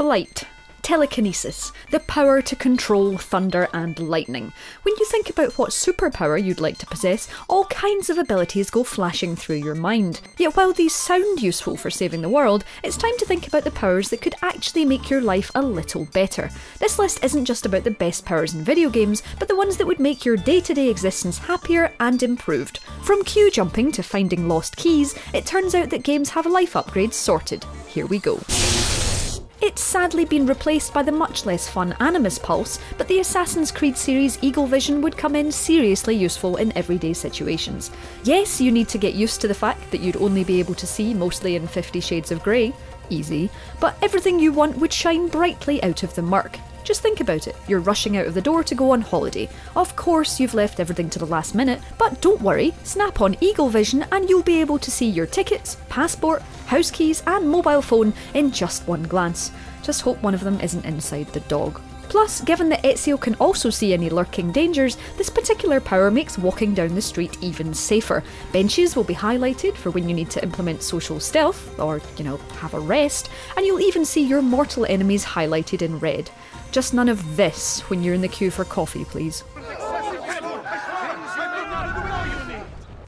Flight. Telekinesis, the power to control thunder and lightning. When you think about what superpower you'd like to possess, all kinds of abilities go flashing through your mind. Yet while these sound useful for saving the world, it's time to think about the powers that could actually make your life a little better. This list isn't just about the best powers in video games, but the ones that would make your day-to-day existence happier and improved. From queue jumping to finding lost keys, it turns out that games have life upgrades sorted. Here we go. It's sadly been replaced by the much less fun Animus Pulse, but the Assassin's Creed series Eagle Vision would come in seriously useful in everyday situations. Yes, you need to get used to the fact that you'd only be able to see mostly in 50 Shades of Grey, easy, but everything you want would shine brightly out of the murk. Just think about it, you're rushing out of the door to go on holiday. Of course you've left everything to the last minute, but don't worry, snap on Eagle Vision and you'll be able to see your tickets, passport, house keys and mobile phone in just one glance. Just hope one of them isn't inside the dog. Plus, given that Ezio can also see any lurking dangers, this particular power makes walking down the street even safer. Benches will be highlighted for when you need to implement social stealth, or, have a rest, and you'll even see your mortal enemies highlighted in red. Just none of this when you're in the queue for coffee, please.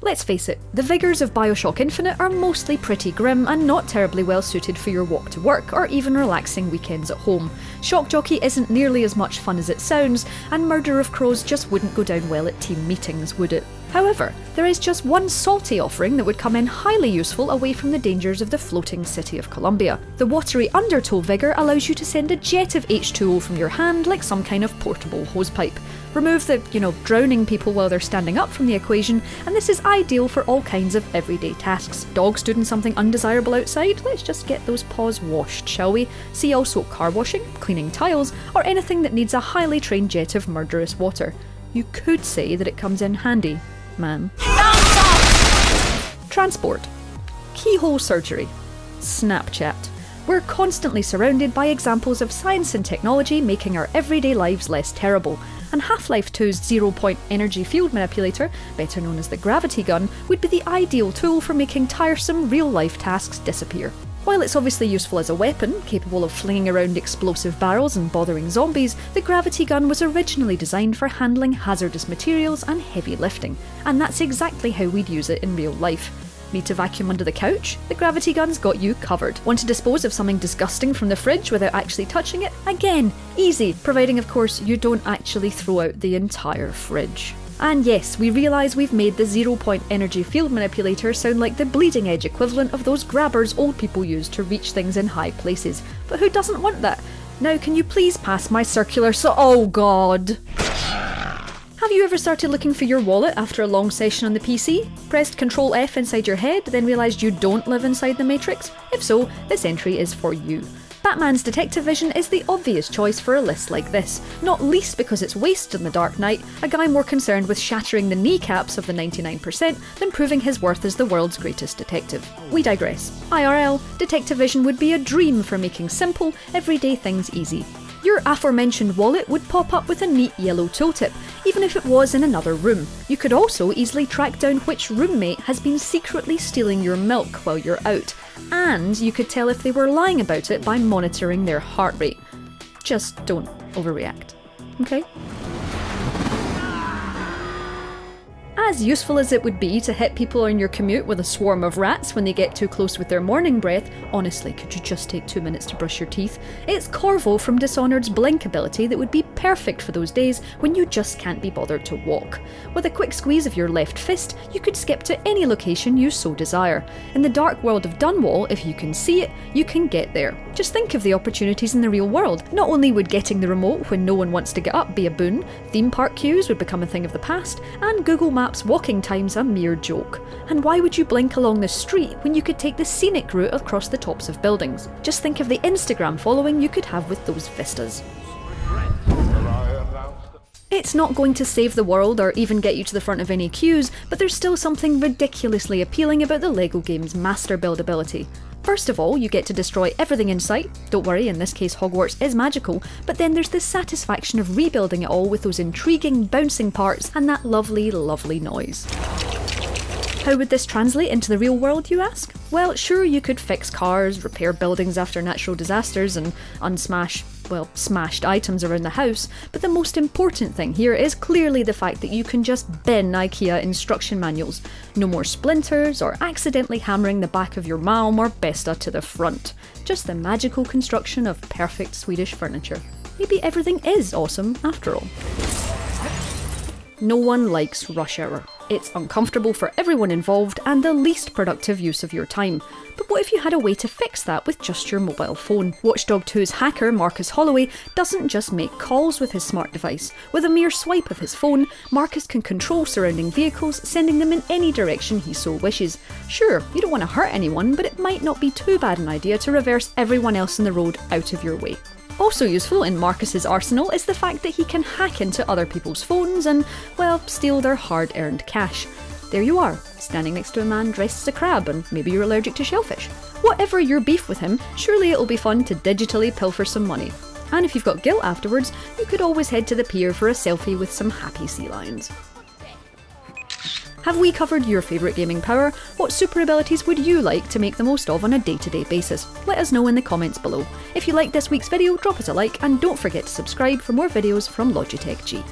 Let's face it, the vigours of Bioshock Infinite are mostly pretty grim and not terribly well suited for your walk to work or even relaxing weekends at home. Shock Jockey isn't nearly as much fun as it sounds, and Murder of Crows just wouldn't go down well at team meetings, would it? However, there is just one salty offering that would come in highly useful away from the dangers of the floating city of Columbia. The watery Undertow vigour allows you to send a jet of H2O from your hand like some kind of portable hosepipe. Remove the, drowning people while they're standing up from the equation, and this is ideal for all kinds of everyday tasks. Dogs doing something undesirable outside? Let's just get those paws washed, shall we? See also car washing, cleaning tiles, or anything that needs a highly trained jet of murderous water. You could say that it comes in handy, ma'am. Transport. Keyhole surgery. Snapchat. We're constantly surrounded by examples of science and technology making our everyday lives less terrible, and Half-Life 2's zero-point energy field manipulator, better known as the gravity gun, would be the ideal tool for making tiresome real-life tasks disappear. While it's obviously useful as a weapon, capable of flinging around explosive barrels and bothering zombies, the gravity gun was originally designed for handling hazardous materials and heavy lifting, and that's exactly how we'd use it in real life. Need to vacuum under the couch? The gravity gun's got you covered. Want to dispose of something disgusting from the fridge without actually touching it? Again, easy, providing of course you don't actually throw out the entire fridge. And yes, we realise we've made the zero-point energy field manipulator sound like the bleeding edge equivalent of those grabbers old people use to reach things in high places. But who doesn't want that? Now can you please pass my circular oh god! Have you ever started looking for your wallet after a long session on the PC? Pressed Ctrl F inside your head, then realised you don't live inside the Matrix? If so, this entry is for you. Batman's detective vision is the obvious choice for a list like this, not least because it's wasted in The Dark Knight, a guy more concerned with shattering the kneecaps of the 99% than proving his worth as the world's greatest detective. We digress. IRL, detective vision would be a dream for making simple, everyday things easy. Your aforementioned wallet would pop up with a neat yellow tooltip, even if it was in another room. You could also easily track down which roommate has been secretly stealing your milk while you're out, and you could tell if they were lying about it by monitoring their heart rate. Just don't overreact, okay? As useful as it would be to hit people on your commute with a swarm of rats when they get too close with their morning breath, honestly, could you just take 2 minutes to brush your teeth? It's Corvo from Dishonored's blink ability that would be perfect for those days when you just can't be bothered to walk. With a quick squeeze of your left fist, you could skip to any location you so desire. In the dark world of Dunwall, if you can see it, you can get there. Just think of the opportunities in the real world. Not only would getting the remote when no one wants to get up be a boon, theme park queues would become a thing of the past, and Google Maps walking time's a mere joke. And why would you blink along the street when you could take the scenic route across the tops of buildings? Just think of the Instagram following you could have with those vistas. It's not going to save the world or even get you to the front of any queues, but there's still something ridiculously appealing about the LEGO game's master build ability. First of all, you get to destroy everything in sight. Don't worry, in this case Hogwarts is magical, but then there's the satisfaction of rebuilding it all with those intriguing bouncing parts and that lovely, lovely noise. How would this translate into the real world, you ask? Well, sure, you could fix cars, repair buildings after natural disasters, and smashed items around the house, but the most important thing here is clearly the fact that you can just bin IKEA instruction manuals. No more splinters or accidentally hammering the back of your Malm or Besta to the front. Just the magical construction of perfect Swedish furniture. Maybe everything is awesome after all. No one likes rush hour. It's uncomfortable for everyone involved and the least productive use of your time. But what if you had a way to fix that with just your mobile phone? Watch Dogs 2's hacker Marcus Holloway doesn't just make calls with his smart device. With a mere swipe of his phone, Marcus can control surrounding vehicles, sending them in any direction he so wishes. Sure, you don't want to hurt anyone, but it might not be too bad an idea to reverse everyone else in the road out of your way. Also useful in Marcus's arsenal is the fact that he can hack into other people's phones and, well, steal their hard-earned cash. There you are, standing next to a man dressed as a crab, and maybe you're allergic to shellfish. Whatever your beef with him, surely it'll be fun to digitally pilfer some money. And if you've got guilt afterwards, you could always head to the pier for a selfie with some happy sea lions. Have we covered your favourite gaming power? What super abilities would you like to make the most of on a day-to-day basis? Let us know in the comments below. If you liked this week's video, drop us a like and don't forget to subscribe for more videos from Logitech G.